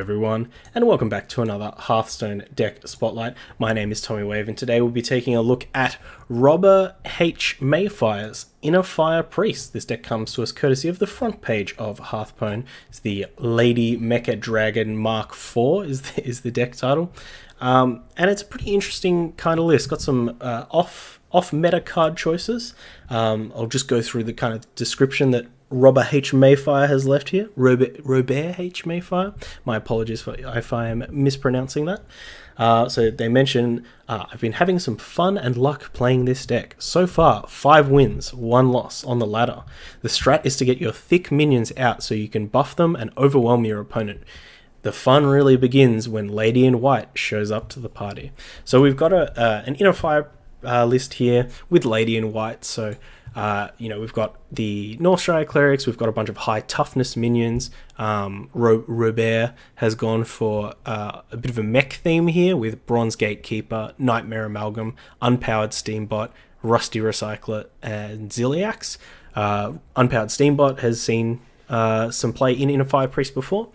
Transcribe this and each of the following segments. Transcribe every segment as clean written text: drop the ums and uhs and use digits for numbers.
everyone, and welcome back to another Hearthstone deck spotlight. My name is Tommy Wave, and today we'll be taking a look at RoberHmayfire's Inner Fire Priest. This deck comes to us courtesy of the front page of Hearthstone. It's the Lady Mecha Dragon Mark IV is the deck title, and it's a pretty interesting kind of list. Got some off-meta card choices. I'll just go through the kind of description that RoberHmayfire has left here. RoberHmayfire. My apologies if I am mispronouncing that. So they mention, I've been having some fun and luck playing this deck. So far, 5 wins, 1 loss on the ladder. The strat is to get your thick minions out so you can buff them and overwhelm your opponent. The fun really begins when Lady in White shows up to the party. So we've got an Inner Fire list here with Lady in White. So we've got the Northshire Clerics, we've got a bunch of high toughness minions. Robert has gone for a bit of a mech theme here with Bronze Gatekeeper, Nightmare Amalgam, Unpowered Steambot, Rusty Recycler, and Ziliax. Unpowered Steambot has seen some play in Inner Fire Priest before,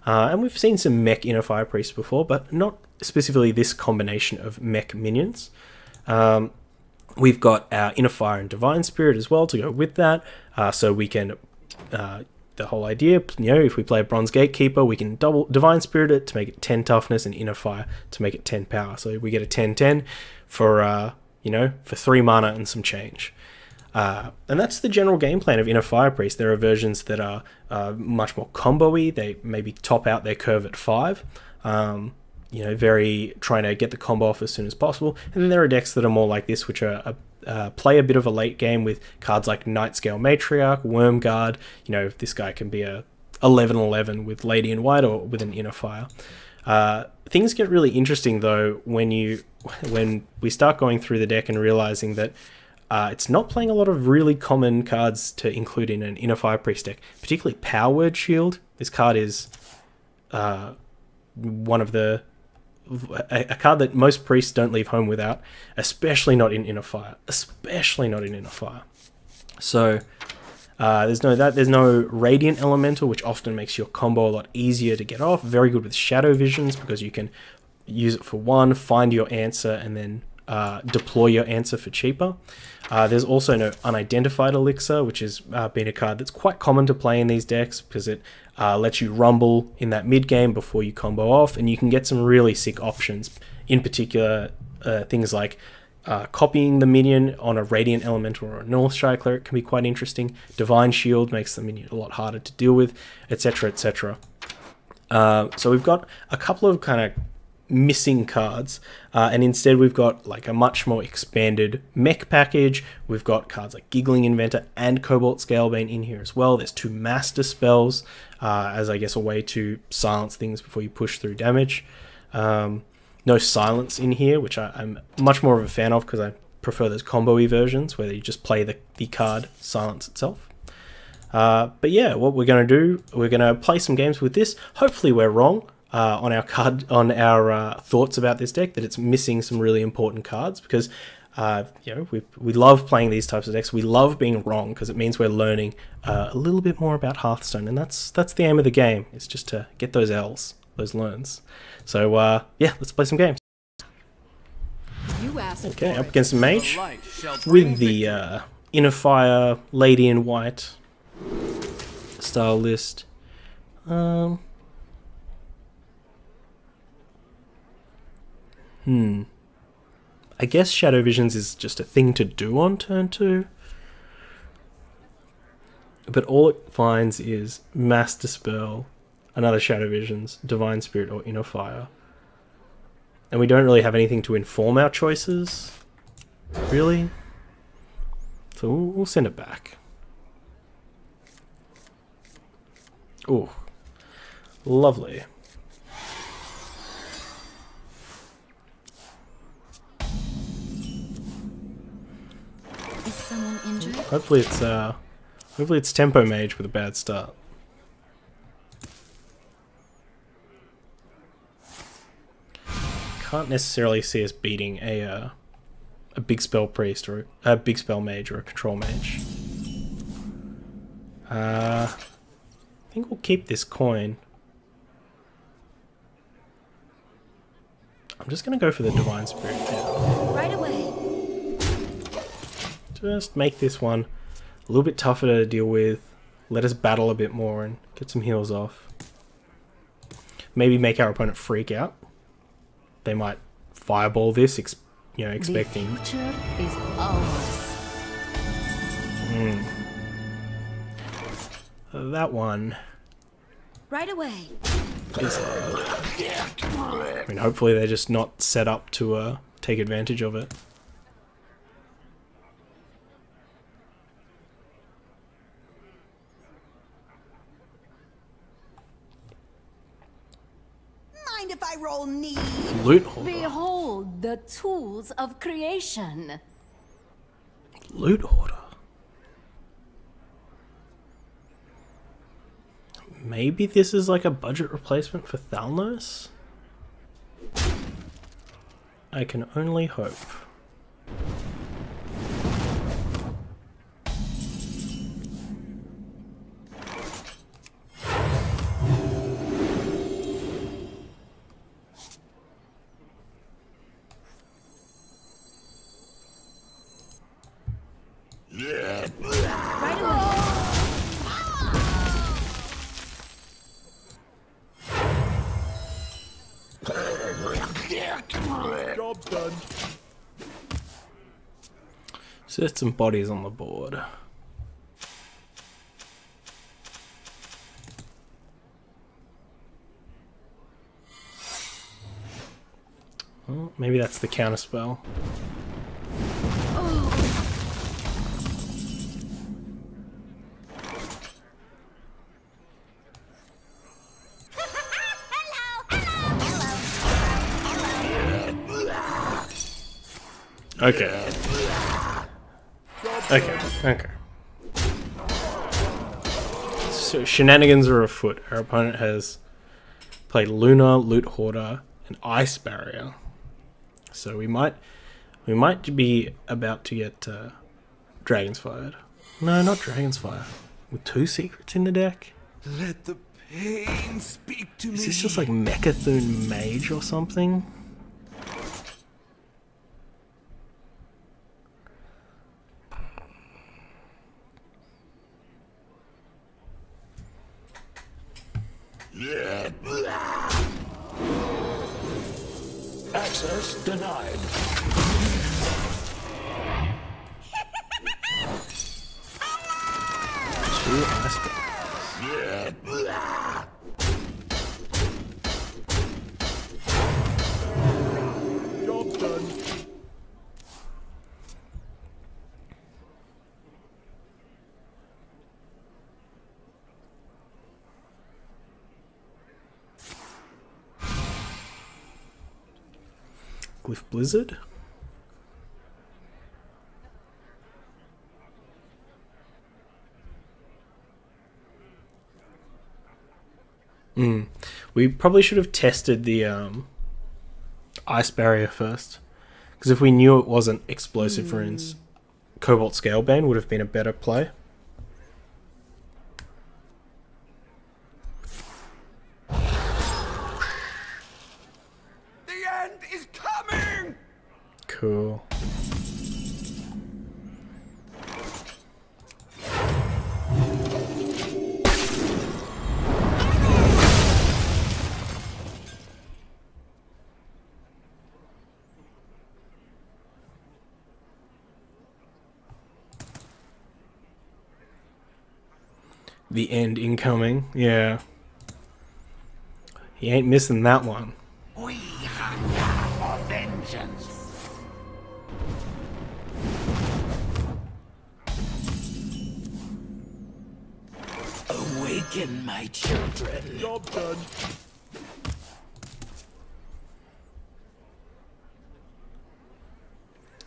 and we've seen some mech Inner Fire Priest before, but not specifically this combination of mech minions. We've got our Inner Fire and Divine Spirit as well to go with that, so we can, the whole idea, if we play a Bronze Gatekeeper, we can double Divine Spirit it to make it 10 toughness and Inner Fire to make it 10 power, so we get a 10-10 for, for 3 mana and some change. And that's the general game plan of Inner Fire Priest. There are versions that are much more combo-y, they maybe top out their curve at 5, very trying to get the combo off as soon as possible. And then there are decks that are more like this, which are play a bit of a late game with cards like Nightscale Matriarch, Wormguard. If this guy can be a 11-11 with Lady in White or with an Inner Fire. Things get really interesting though when we start going through the deck and realizing that it's not playing a lot of really common cards to include in an Inner Fire Priest deck, particularly Power Word Shield. This card is one of a card that most priests don't leave home without, especially not in Inner Fire. So there's no Radiant Elemental, which often makes your combo a lot easier to get off. Very good with Shadow Visions because you can use it for 1, find your answer, and then deploy your answer for cheaper. There's also no Unidentified Elixir, which has been a card that's quite common to play in these decks because it lets you rumble in that mid game before you combo off, and you can get some really sick options. In particular, things like copying the minion on a Radiant Elemental or a Northshire Cleric can be quite interesting. Divine Shield makes the minion a lot harder to deal with, etc, etc. So we've got a couple of kind of missing cards, and instead we've got like a much more expanded mech package. We've got cards like Giggling Inventor and Cobalt Scalebane in here as well. There's 2 Master Spells as I guess a way to silence things before you push through damage. No Silence in here, which I'm much more of a fan of because I prefer those combo-y versions where you just play the card Silence itself. But yeah, what we're going to do, we're going to play some games with this. Hopefully we're wrong on our thoughts about this deck, that it's missing some really important cards, because we love playing these types of decks. We love being wrong because it means we're learning a little bit more about Hearthstone, and that's the aim of the game, is just to get those L's, those learns. So yeah, let's play some games. Okay, up against a Mage with the Inner Fire Lady in White style list. I guess Shadow Visions is just a thing to do on turn 2. But all it finds is Master Spell, another Shadow Visions, Divine Spirit, or Inner Fire. And we don't really have anything to inform our choices, really. So we'll send it back. Ooh, lovely. Hopefully it's Tempo Mage with a bad start. Can't necessarily see us beating a big spell priest or a big spell mage or a control mage. I think we'll keep this coin. I'm just going to go for the Divine Spirit now. Right away. Just make this one a little bit tougher to deal with. Let us battle a bit more and get some heals off. Maybe make our opponent freak out. They might fireball this, expecting. The future is ours. That one Right away. is hard. I mean, hopefully they're just not set up to take advantage of it. Mind if I roll knee? Loot Hoarder. Behold the tools of creation. Loot Hoarder. Maybe this is like a budget replacement for Thalnos? I can only hope. Right away. Job's done. Set some bodies on the board. Well, maybe that's the counter spell. Okay. Okay. So shenanigans are afoot. Our opponent has played Luna, Loot Hoarder, and Ice Barrier. So we might be about to get Dragon's Fired. No, not Dragon's Fire. With 2 secrets in the deck. Let the pain speak to me. Is this just like Mechathune Mage or something? Access denied. Two Ice Barriers. Job's done. Glyph Blizzard. We probably should have tested the Ice Barrier first, because if we knew it wasn't explosive runes, Cobalt Scalebane would have been a better play. The end is coming. Cool. The end incoming, yeah. He ain't missing that one. We hunger for vengeance. Awaken, my children. Job done.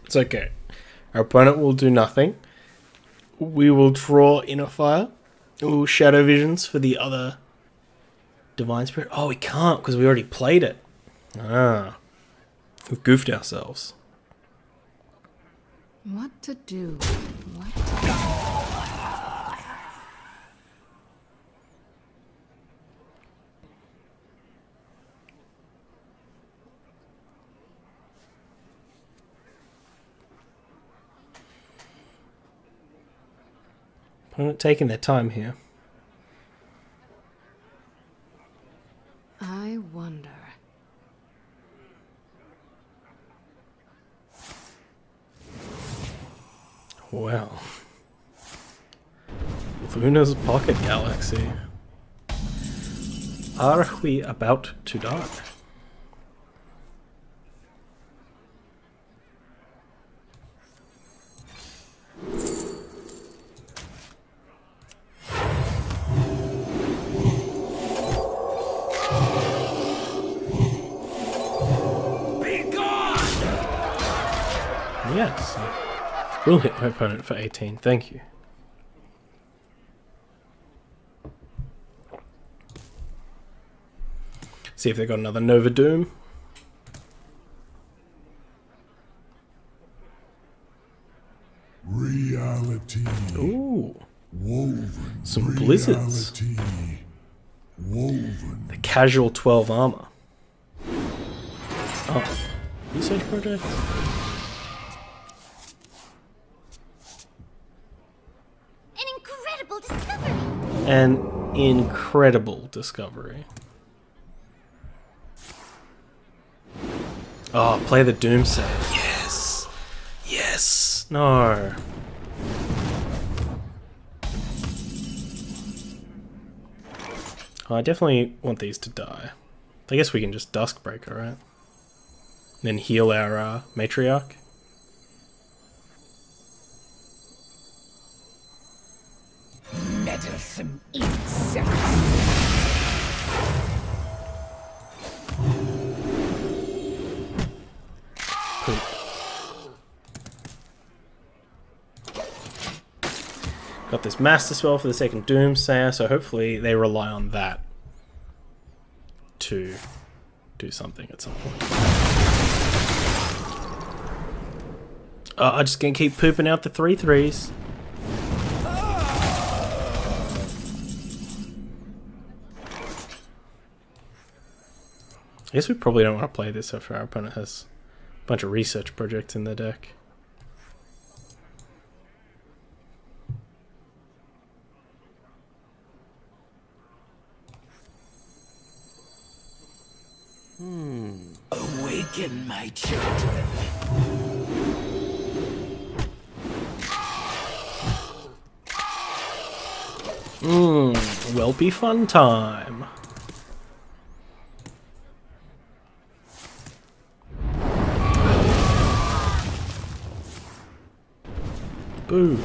It's okay. Our opponent will do nothing. We will draw Inner Fire. Ooh, Shadow Visions for the other Divine Spirit. Oh, we can't because we already played it. Ah. We've goofed ourselves. What to do? What to do? Opponent taking their time here. I wonder. Well. Luna's Pocket Galaxy. Are we about to die? Yes. We'll hit my opponent for 18. Thank you. See if they got another Nova Doom. Reality. Ooh. Woven. Some blizzards. Reality. Woven. The casual 12 armor. Oh. Research project? An incredible discovery! An incredible discovery. Oh, play the Doomsday. Yes! Yes! No. Oh, I definitely want these to die. I guess we can just Duskbreaker, right? Then heal our Matriarch. Meddlesome insects. Poop. Got this Master Spell for the second Doomsayer, so hopefully they rely on that to do something at some point. I'm just gonna keep pooping out the 3/3s. I guess we probably don't want to play this after our opponent has a bunch of research projects in their deck. Awaken, my children. Whelpy fun time. Boo.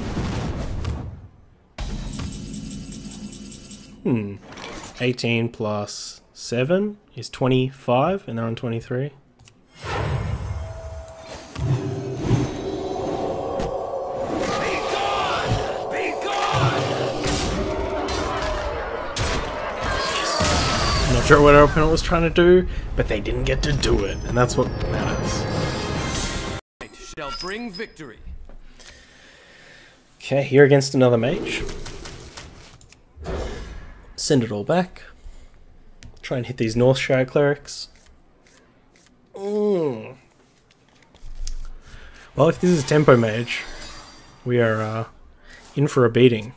18 plus 7 is 25, and they're on 23. Not sure what our opponent was trying to do, but they didn't get to do it, and that's what matters. Shall bring victory. Okay, here against another mage. Send it all back. Try and hit these Northshire clerics. Well, if this is a tempo mage, we are in for a beating.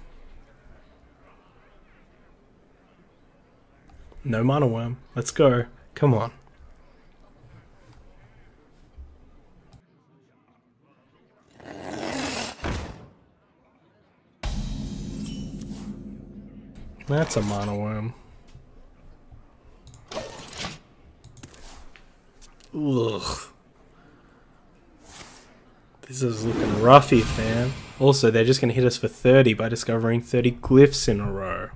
No mana worm. Let's go. Come on. That's a mana worm. Ugh. This is looking roughy, fam. Also, they're just going to hit us for 30 by discovering 30 glyphs in a row.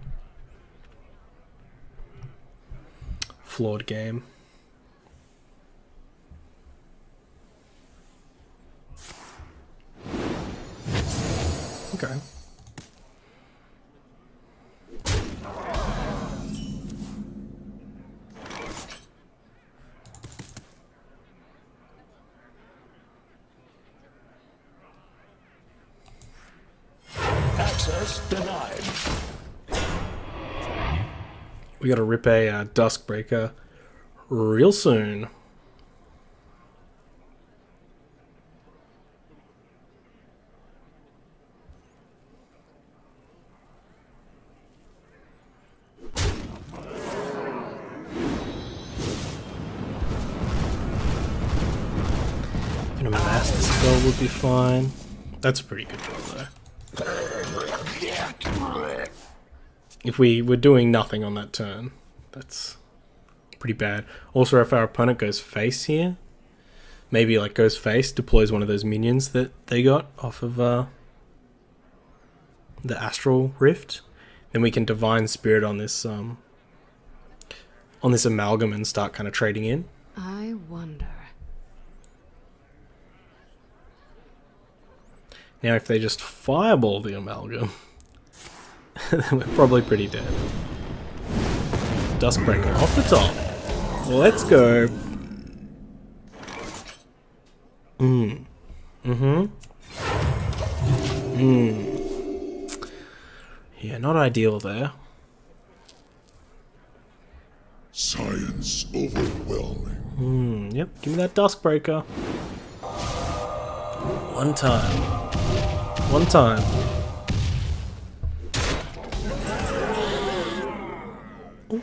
Flawed game. Okay. Access denied. We gotta rip a Duskbreaker real soon. would be fine. That's a pretty good draw though. If we were doing nothing on that turn, that's pretty bad. Also, if our opponent goes face here, maybe like goes face, deploys one of those minions that they got off of the Astral Rift, then we can Divine Spirit on this amalgam and start kind of trading in. I wonder. Now, if they just fireball the amalgam, then we're probably pretty dead. Duskbreaker off the top. Let's go. Yeah, not ideal there. Science overwhelming. Yep, give me that Duskbreaker. One time. One time. Ooh.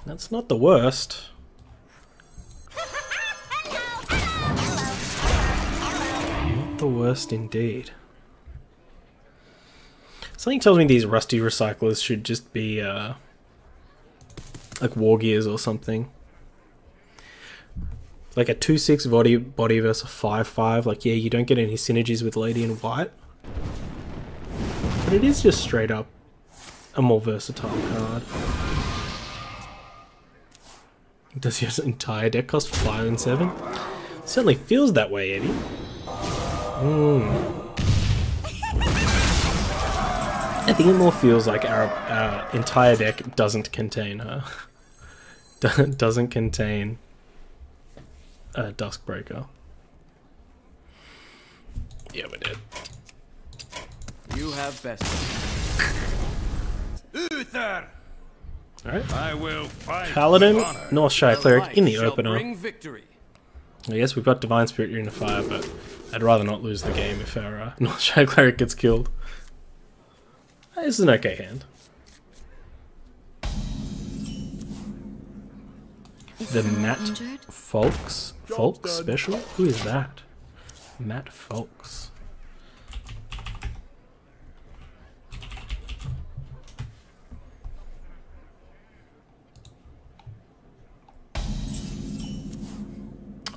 That's not the worst. Not the worst indeed. Something tells me these rusty recyclers should just be like war gears or something. Like a 2/6 body versus a 5/5. Like, yeah, you don't get any synergies with Lady in White, but it is just straight up a more versatile card. Does your entire deck cost 5 and 7? Certainly feels that way, Eddie. I think it more feels like our entire deck doesn't contain doesn't contain a Duskbreaker. Yeah, we did. You have best. Uther! Alright. I will fight. Paladin, Northshire Cleric Light in the shall opener. bring victory. I guess we've got Divine Spirit Unifier, but I'd rather not lose the game if our Northshire Cleric gets killed. This is an okay hand. The Matt Folks special? Who is that? Matt Folks.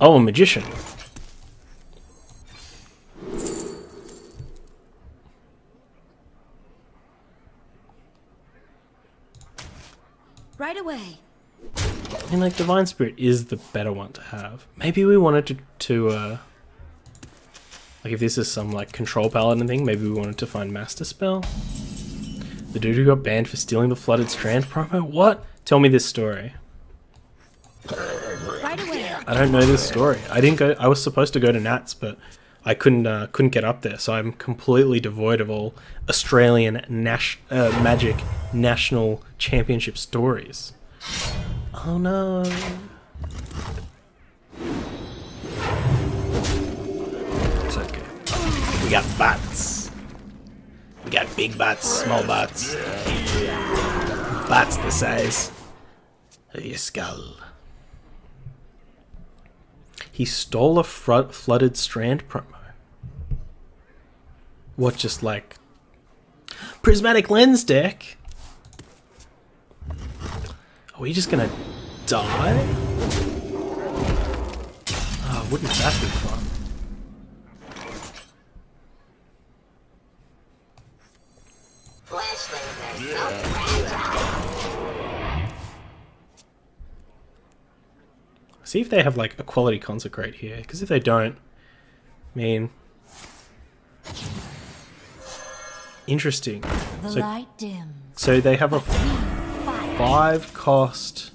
Oh, a magician. Right away. I mean, like, Divine Spirit is the better one to have. Maybe we wanted to like, if this is some, like, control paladin thing, maybe we wanted to find Master Spell. The dude who got banned for stealing the Flooded Strand promo? What? Tell me this story. Right away. I don't know this story. I didn't go. I was supposed to go to Nats, but I couldn't get up there, so I'm completely devoid of all Australian Magic National Championship stories. Oh no. It's okay. We got bats. We got big bats, small bats. Bats the size of your skull. He stole a Flooded Strand promo. What, just like Prismatic Lens deck? Are we just gonna die? Oh, wouldn't that be fun? See if they have like a quality Consecrate here, because if they don't, I mean, interesting. The light dims. So they have a 5-cost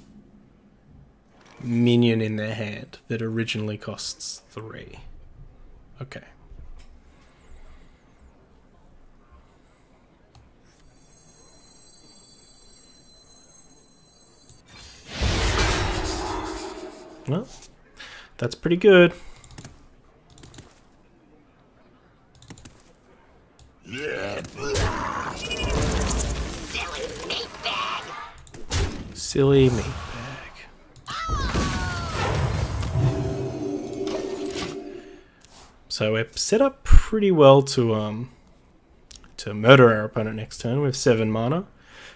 minion in their hand that originally costs 3. Okay. Well, that's pretty good. Yeah. Silly meat bag. So we're set up pretty well to murder our opponent next turn. We have 7 mana,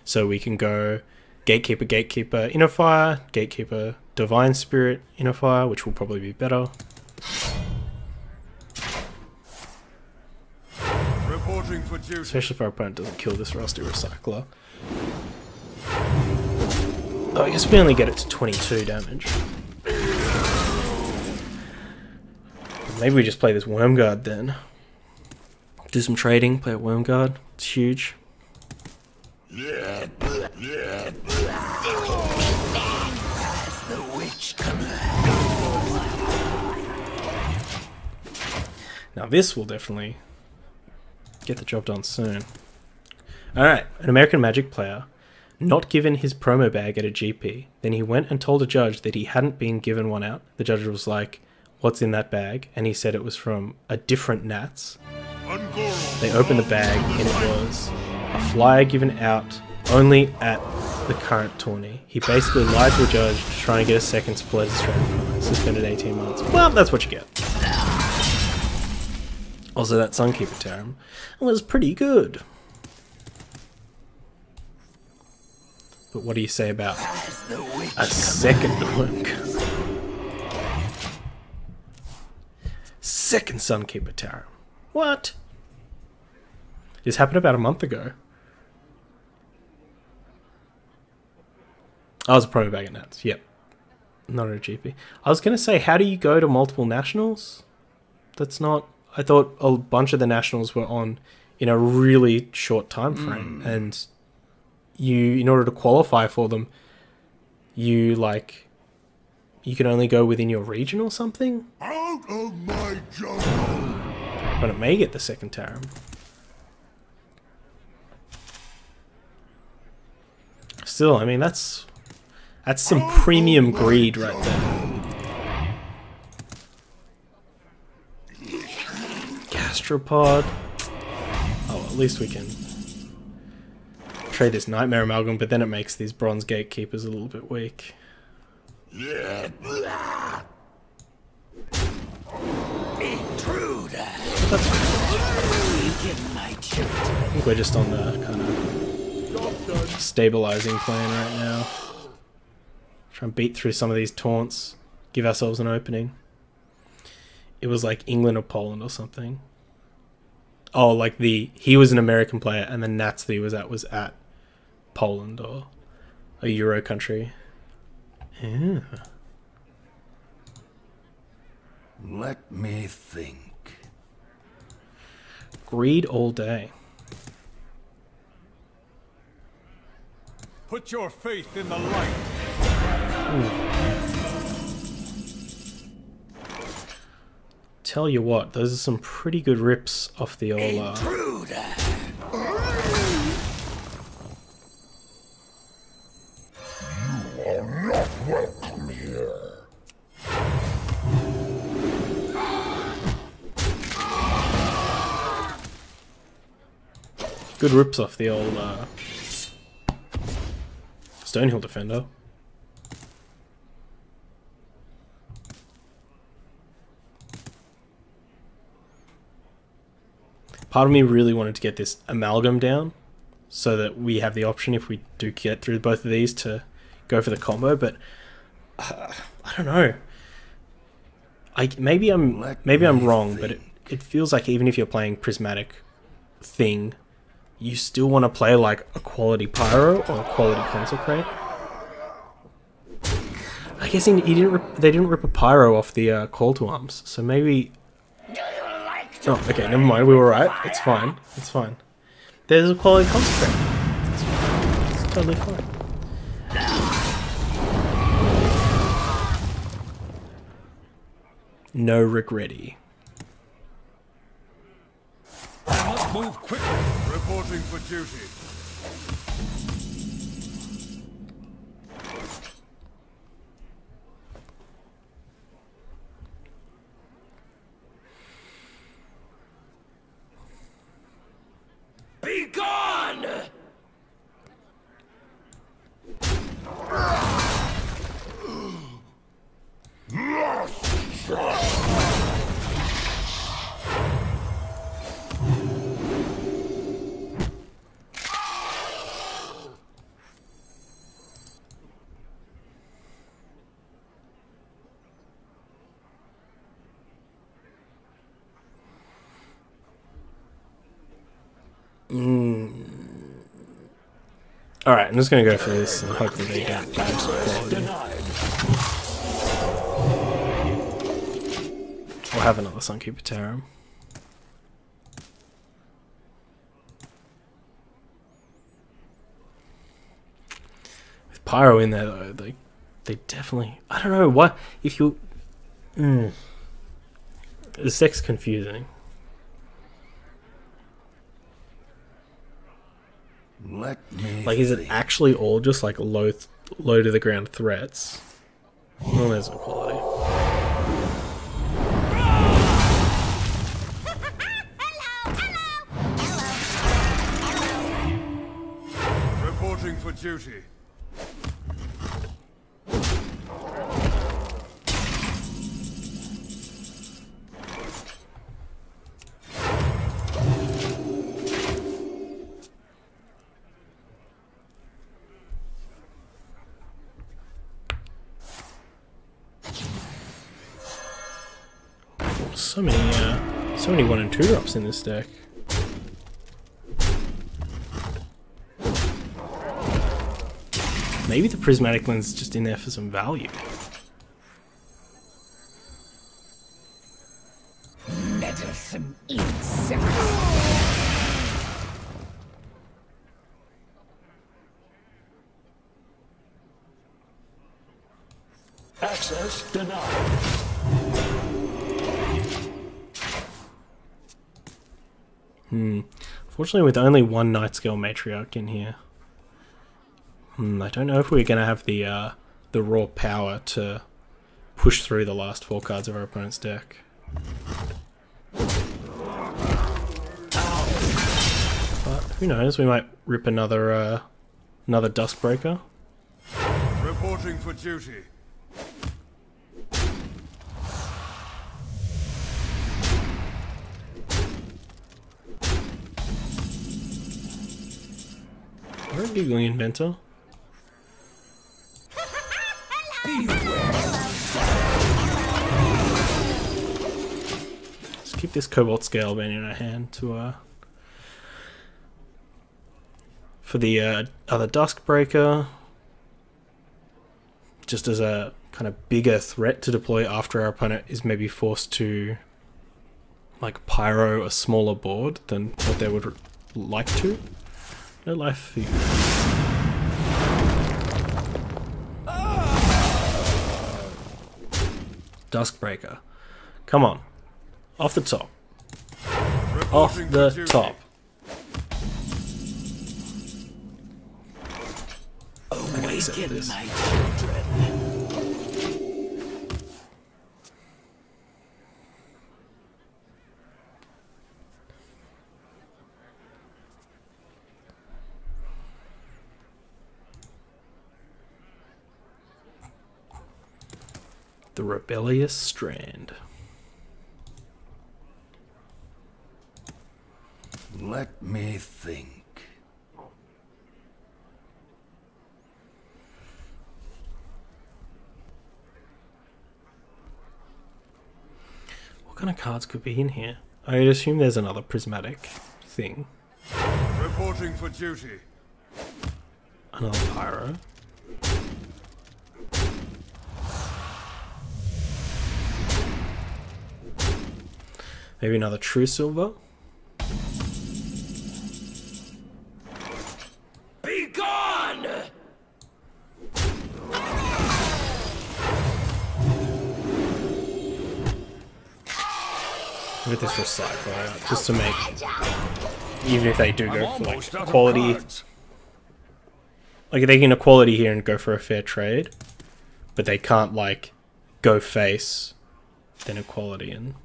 so we can go Gatekeeper, Gatekeeper, Inner Fire, Gatekeeper, Divine Spirit, Inner Fire, which will probably be better. Reporting for duty. Especially if our opponent doesn't kill this Rusty Recycler. Oh, I guess we only get it to 22 damage. Maybe we just play this Wormguard then. Do some trading, play a Wormguard. It's huge. Yeah. The witch comes. Now this will definitely get the job done soon. Alright, an American Magic player not given his promo bag at a GP. Then he went and told a judge that he hadn't been given one out. The judge was like, "What's in that bag?" And he said it was from a different Nats. They opened the bag and it was a flyer given out only at the current tourney. He basically lied to the judge to try and get a second split Australian prize. Suspended 18 months. Well, that's what you get. Also, that Sunkeeper Tarim was pretty good. But what do you say about a second Wormguard? Second Sunkeeper Tarim. What? This happened about a month ago. I was a promo bag at Nats. Yep. Not a GP. I was going to say, how do you go to multiple nationals? That's not... I thought a bunch of the nationals were on in a really short time frame. And you, in order to qualify for them, you can only go within your region or something? Out of my jungle! But it may get the second Tarim. Still, I mean, that's some premium greed right there. Gastropod. Oh, at least we can trade this Nightmare Amalgam, but then it makes these Bronze Gatekeepers a little bit weak. Yeah. Intruder. That's Weaken my children. I think we're just on the kind of stabilizing plan right now. Try and beat through some of these taunts, give ourselves an opening. It was like England or Poland or something. Oh, like he was an American player and the Nats that he was at Poland or a Euro country. Yeah. Let me think. Greed all day. Put your faith in the light. Tell you what, those are some pretty good rips off the old Intruder. You are not welcome here. good rips off the old Stonehill Defender. Part of me really wanted to get this Amalgam down so that we have the option, if we do get through both of these, to go for the combo, but I don't know. Maybe I'm wrong, but it feels like even if you're playing Prismatic Thing, you still want to play like a quality Pyro or a quality Consecrate. I guess they didn't rip a Pyro off the Call to Arms, so maybe... Oh, okay, never mind, we were right. It's fine. It's fine. There's a quality Consecrate. It's totally fine. No regretty. I must move quickly. Reporting for duty. Be gone! Alright, I'm just going to go for this and hope that they don't damage the quality. We'll have another Sunkeeper Terror. With Pyro in there though, they definitely... I don't know, what if you... The deck's confusing. Let me Like, is it actually all just like low to the ground threats? Well, there's no quality. Reporting for duty. So many 1 and 2 drops in this deck. Maybe the Prismatic Lens is just in there for some value. meddlesome insects. Access denied. Fortunately, with only one Night Scale Matriarch in here, I don't know if we're going to have the raw power to push through the last 4 cards of our opponent's deck. But who knows? We might rip another Duskbreaker. Reporting for duty. Or a Giggling Inventor. Let's keep this Cobalt Scalebane in our hand to for the other Duskbreaker, just as a kind of bigger threat to deploy after our opponent is maybe forced to like pyro a smaller board than what they would like to. No life for you. Duskbreaker. Come on. Off the top. Off the top. Awaken my children. The Rebellious Strand. Let me think. What kind of cards could be in here? I assume there's another prismatic thing. Reporting for duty. Another pyro. Maybe another True Silver. Be gone! With this recycler out, just to make, even if they do I'm go for almost like out of quality, cards. like they can equality here and go for a fair trade, but they can't like go face, then equality and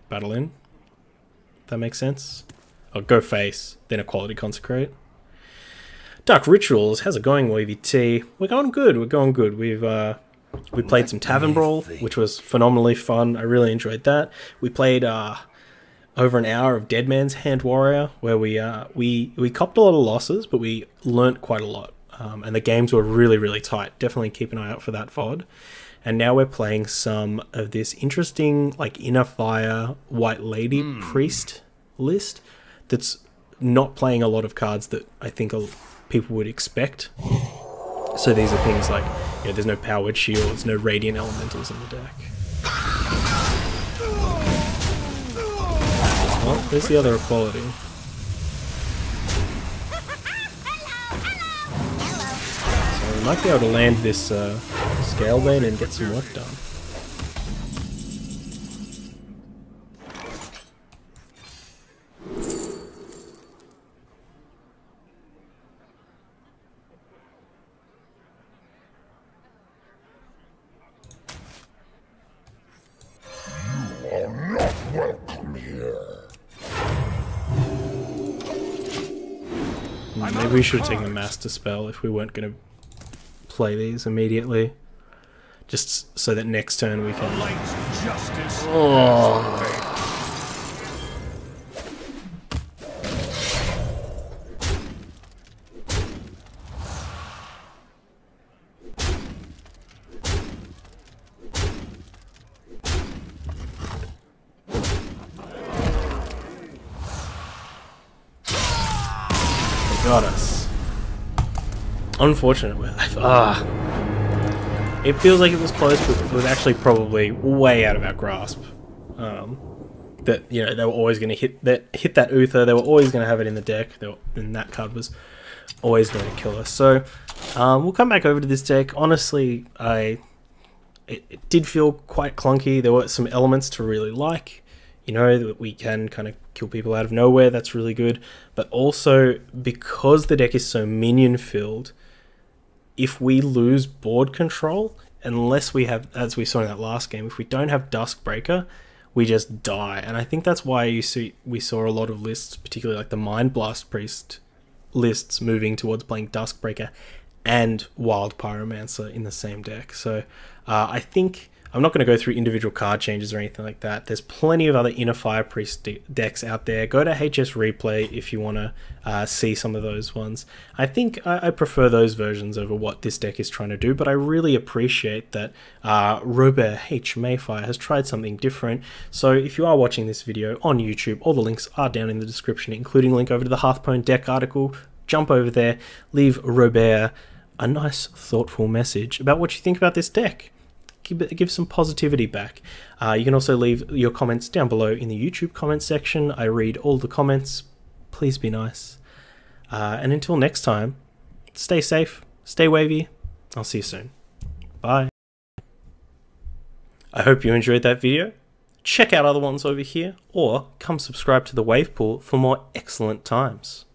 battle in. That makes sense. Or go face, then equality consecrate. Dark Rituals, how's it going, WVT? We're going good. We're going good. We played some Tavern Brawl, which was phenomenally fun. I really enjoyed that. We played over an hour of Dead Man's Hand Warrior, where we copped a lot of losses, but we learnt quite a lot. And the games were really, really tight. Definitely keep an eye out for that VOD. And now we're playing some of this interesting, like, Inner Fire White Lady Priest list that's not playing a lot of cards that I think are people would expect. So these are things like, you know, there's no powered shields, no radiant elementals in the deck. Well, there's the other equality. So we might be able to land this Scalebane and get some work done. Maybe we should have taken the Master Spell if we weren't going to play these immediately. Just so that next turn we can... Oh. Got us. Unfortunate. It feels like it was close, but it was actually probably way out of our grasp. That, you know, they were always going to hit that Uther. They were always going to have it in the deck. And that card was always going to kill us. So we'll come back over to this deck. Honestly, it did feel quite clunky. There were some elements to really like. You know, that we can kind of kill people out of nowhere, that's really good. But also, because the deck is so minion filled, if we lose board control, unless we have, as we saw in that last game, if we don't have Duskbreaker, we just die. And I think that's why we saw a lot of lists, particularly like the Mind Blast Priest lists, moving towards playing Duskbreaker and Wild Pyromancer in the same deck. So I think... I'm not going to go through individual card changes or anything like that. There's plenty of other Inner Fire Priest decks out there. Go to HS Replay if you want to see some of those ones. I think I prefer those versions over what this deck is trying to do, but I really appreciate that RoberHmayfire has tried something different. So if you are watching this video on YouTube, all the links are down in the description, including a link over to the Hearthstone deck article. Jump over there, leave Robert a nice, thoughtful message about what you think about this deck. Give some positivity back. You can also leave your comments down below in the YouTube comments section. I read all the comments. Please be nice. And until next time, stay safe, stay wavy. I'll see you soon. Bye. I hope you enjoyed that video. Check out other ones over here, or come subscribe to the Wave Pool for more excellent times.